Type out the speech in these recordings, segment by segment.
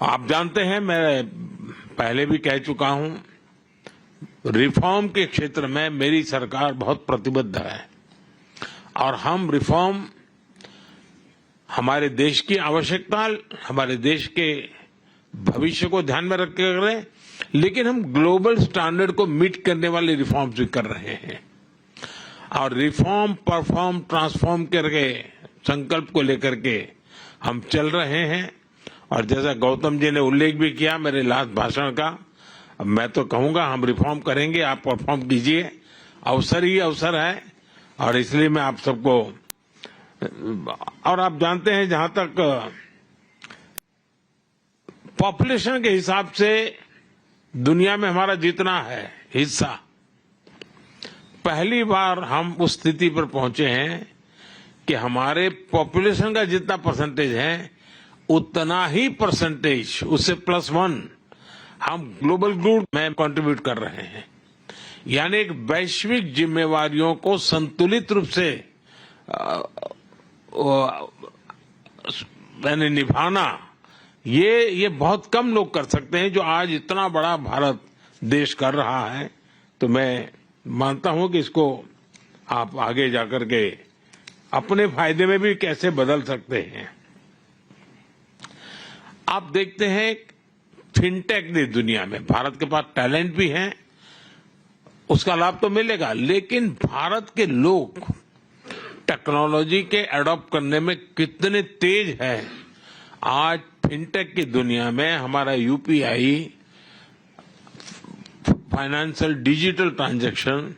आप जानते हैं, मैं पहले भी कह चुका हूं, रिफॉर्म के क्षेत्र में मेरी सरकार बहुत प्रतिबद्ध है और हम रिफॉर्म हमारे देश की आवश्यकता, हमारे देश के भविष्य को ध्यान में रख कर कर रहे हैं, लेकिन हम ग्लोबल स्टैंडर्ड को मीट करने वाले रिफॉर्म्स भी कर रहे हैं और रिफॉर्म परफॉर्म ट्रांसफॉर्म करके संकल्प को लेकर के हम चल रहे हैं। और जैसा गौतम जी ने उल्लेख भी किया मेरे लास्ट भाषण का, अब मैं तो कहूंगा हम रिफॉर्म करेंगे, आप परफॉर्म कीजिए। अवसर ही अवसर है और इसलिए मैं आप सबको, और आप जानते हैं जहां तक पॉपुलेशन के हिसाब से दुनिया में हमारा जितना है हिस्सा, पहली बार हम उस स्थिति पर पहुंचे हैं कि हमारे पॉपुलेशन का जितना परसेंटेज है उतना ही परसेंटेज, उससे +1 हम ग्लोबल गुड में कंट्रीब्यूट कर रहे हैं। यानी एक वैश्विक जिम्मेवारियों को संतुलित रूप से निभाना, ये बहुत कम लोग कर सकते हैं जो आज इतना बड़ा भारत देश कर रहा है। तो मैं मानता हूं कि इसको आप आगे जाकर के अपने फायदे में भी कैसे बदल सकते हैं। आप देखते हैं फिनटेक की दुनिया में भारत के पास टैलेंट भी है, उसका लाभ तो मिलेगा, लेकिन भारत के लोग टेक्नोलॉजी के एडॉप्ट करने में कितने तेज हैं। आज फिनटेक की दुनिया में हमारा यूपीआई, फाइनेंशियल डिजिटल ट्रांजैक्शन,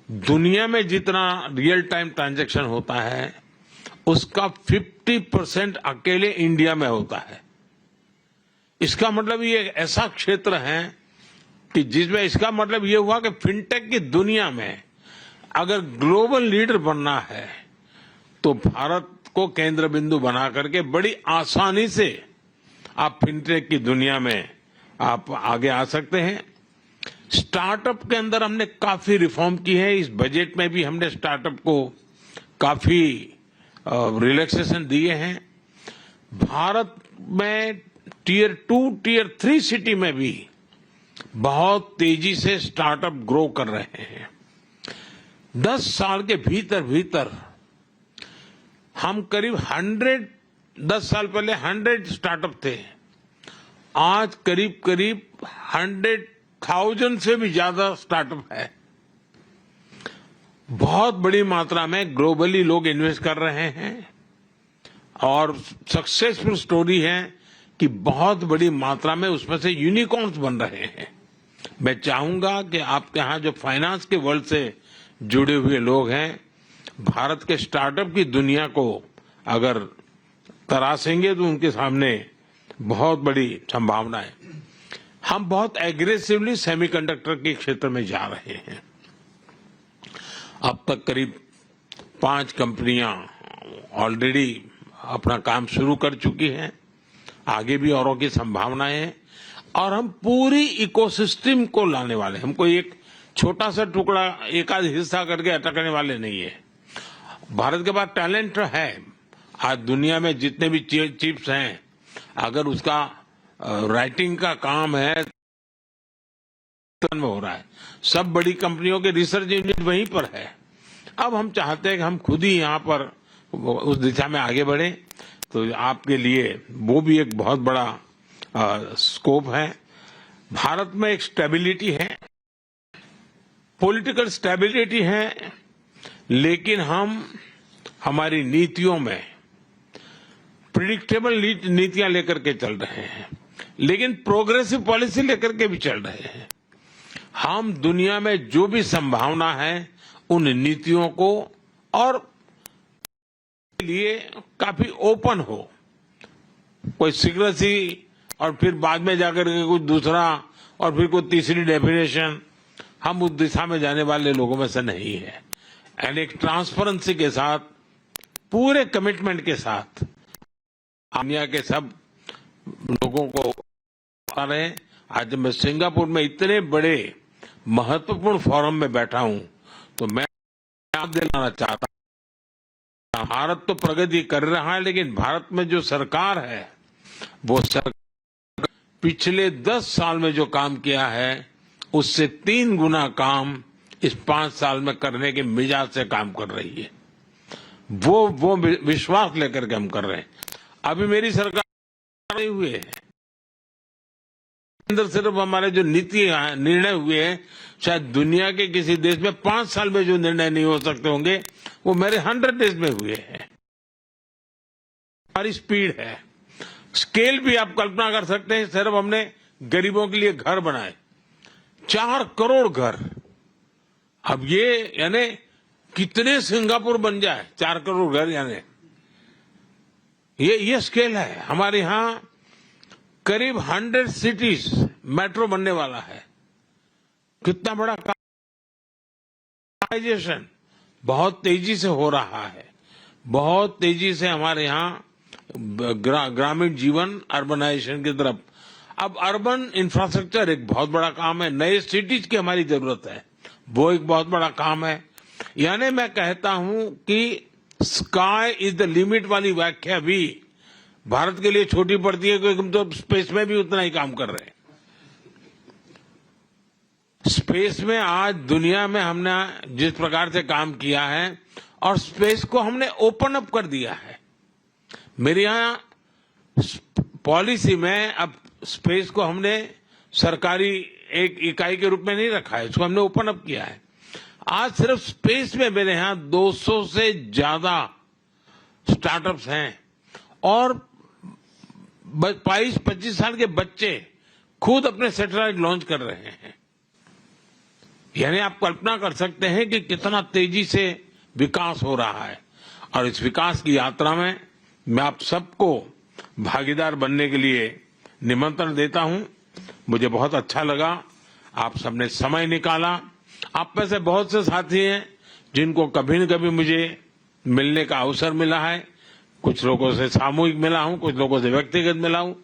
दुनिया में जितना रियल टाइम ट्रांजैक्शन होता है उसका 50% अकेले इंडिया में होता है। इसका मतलब ये ऐसा क्षेत्र है कि जिसमें इसका मतलब ये हुआ कि फिनटेक की दुनिया में अगर ग्लोबल लीडर बनना है तो भारत को केंद्र बिंदु बना करके बड़ी आसानी से आप फिनटेक की दुनिया में आप आगे आ सकते हैं। स्टार्टअप के अंदर हमने काफी रिफॉर्म की है। इस बजट में भी हमने स्टार्टअप को काफी रिलैक्सेशन दिए हैं। भारत में Tier 2, Tier 3 सिटी में भी बहुत तेजी से स्टार्टअप ग्रो कर रहे हैं। 10 साल के भीतर हम करीब 10 साल पहले 100 स्टार्टअप थे, आज करीब 100,000 से भी ज्यादा स्टार्टअप है। बहुत बड़ी मात्रा में ग्लोबली लोग इन्वेस्ट कर रहे हैं और सक्सेसफुल स्टोरी है कि बहुत बड़ी मात्रा में उसमें से यूनिकॉर्न्स बन रहे हैं। मैं चाहूंगा कि आपके यहां जो फाइनेंस के वर्ल्ड से जुड़े हुए लोग हैं, भारत के स्टार्टअप की दुनिया को अगर तराशेंगे तो उनके सामने बहुत बड़ी संभावना है। हम बहुत एग्रेसिवली सेमीकंडक्टर के क्षेत्र में जा रहे हैं। अब तक करीब 5 कंपनियां ऑलरेडी अपना काम शुरू कर चुकी हैं, आगे भी औरों की संभावनाएं हैं और हम पूरी इकोसिस्टम को लाने वाले हैं। हम कोई एक छोटा सा टुकड़ा, एक आध हिस्सा करके अटकने वाले नहीं है। भारत के पास टैलेंट है। आज दुनिया में जितने भी चिप्स हैं, अगर उसका राइटिंग का काम है में हो रहा है, सब बड़ी कंपनियों के रिसर्च यूनिट वहीं पर है। अब हम चाहते हैं कि हम खुद ही यहाँ पर उस दिशा में आगे बढ़े, तो आपके लिए वो भी एक बहुत बड़ा स्कोप है। भारत में एक स्टेबिलिटी है, पॉलिटिकल स्टेबिलिटी है, लेकिन हम हमारी नीतियों में प्रिडिक्टेबल नीतियां लेकर के चल रहे हैं, लेकिन प्रोग्रेसिव पॉलिसी लेकर के भी चल रहे हैं। हम दुनिया में जो भी संभावना है उन नीतियों को और लिए काफी ओपन हो, कोई सीक्रेसी और फिर बाद में जाकर के कुछ दूसरा और फिर कोई तीसरी डेफिनेशन, हम उस दिशा में जाने वाले लोगों में से नहीं है। एंड एक ट्रांसपेरेंसी के साथ, पूरे कमिटमेंट के साथ दुनिया के सब लोगों को आ रहे हैं। आज मैं सिंगापुर में इतने बड़े महत्वपूर्ण फोरम में बैठा हूं तो मैं याद दिलाना चाहता हूं, भारत तो प्रगति कर रहा है, लेकिन भारत में जो सरकार है वो सरकार पिछले 10 साल में जो काम किया है उससे 3 गुना काम इस 5 साल में करने के मिजाज से काम कर रही है। वो विश्वास लेकर के हम कर रहे हैं। अभी मेरी सरकार नहीं हुए है, अंदर सिर्फ हमारे जो नीति निर्णय हुए हैं, शायद दुनिया के किसी देश में 5 साल में जो निर्णय नहीं हो सकते होंगे वो मेरे 100 डेज में हुए हैं। हमारी स्पीड है, स्केल भी आप कल्पना कर सकते हैं। सिर्फ हमने गरीबों के लिए घर बनाए 4 करोड़ घर। अब ये यानी कितने सिंगापुर बन जाए 4 करोड़ घर, यानी ये स्केल है। हमारे यहां करीब 100 सिटीज मेट्रो बनने वाला है। कितना बड़ा काम, बहुत तेजी से हो रहा है। बहुत तेजी से हमारे यहां ग्रामीण जीवन अर्बनाइजेशन की तरफ। अब अर्बन इंफ्रास्ट्रक्चर एक बहुत बड़ा काम है, नए सिटीज की हमारी जरूरत है, वो एक बहुत बड़ा काम है। यानी मैं कहता हूं कि स्काई इज द लिमिट वाली व्याख्या भी भारत के लिए छोटी पड़ती है, क्योंकि हम तो स्पेस में भी उतना ही काम कर रहे हैं। स्पेस में आज दुनिया में हमने जिस प्रकार से काम किया है और स्पेस को हमने ओपन अप कर दिया है। मेरे यहां पॉलिसी में अब स्पेस को हमने सरकारी एक इकाई के रूप में नहीं रखा है, इसको हमने ओपन अप किया है। आज सिर्फ स्पेस में मेरे यहां 200 से ज्यादा स्टार्टअप्स हैं और 22-25 साल के बच्चे खुद अपने सैटेलाइट लॉन्च कर रहे हैं। यानी आप कल्पना कर सकते हैं कि कितना तेजी से विकास हो रहा है। और इस विकास की यात्रा में मैं आप सबको भागीदार बनने के लिए निमंत्रण देता हूं। मुझे बहुत अच्छा लगा, आप सबने समय निकाला। आप में से बहुत से साथी हैं जिनको कभी न कभी मुझे मिलने का अवसर मिला है। कुछ लोगों से सामूहिक मिला हूं, कुछ लोगों से व्यक्तिगत मिला हूं।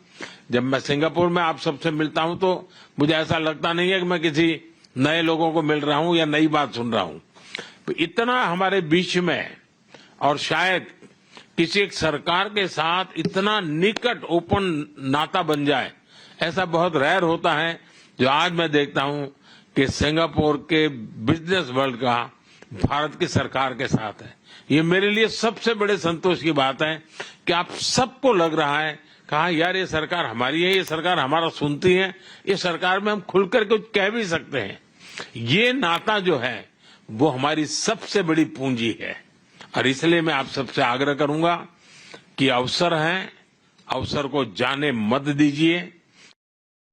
जब मैं सिंगापुर में आप सबसे मिलता हूं तो मुझे ऐसा लगता नहीं है कि मैं किसी नए लोगों को मिल रहा हूं या नई बात सुन रहा हूं। तो इतना हमारे बीच में, और शायद किसी एक सरकार के साथ इतना निकट ओपन नाता बन जाए, ऐसा बहुत रेयर होता है। जो आज मैं देखता हूं कि सिंगापुर के बिजनेस वर्ल्ड का भारत की सरकार के साथ है। ये मेरे लिए सबसे बड़े संतोष की बात है कि आप सबको लग रहा है कहा यार ये सरकार हमारी है, ये सरकार हमारा सुनती है, ये सरकार में हम खुलकर कुछ कह भी सकते हैं। ये नाता जो है वो हमारी सबसे बड़ी पूंजी है। और इसलिए मैं आप सबसे आग्रह करूंगा कि अवसर है, अवसर को जाने मत दीजिए।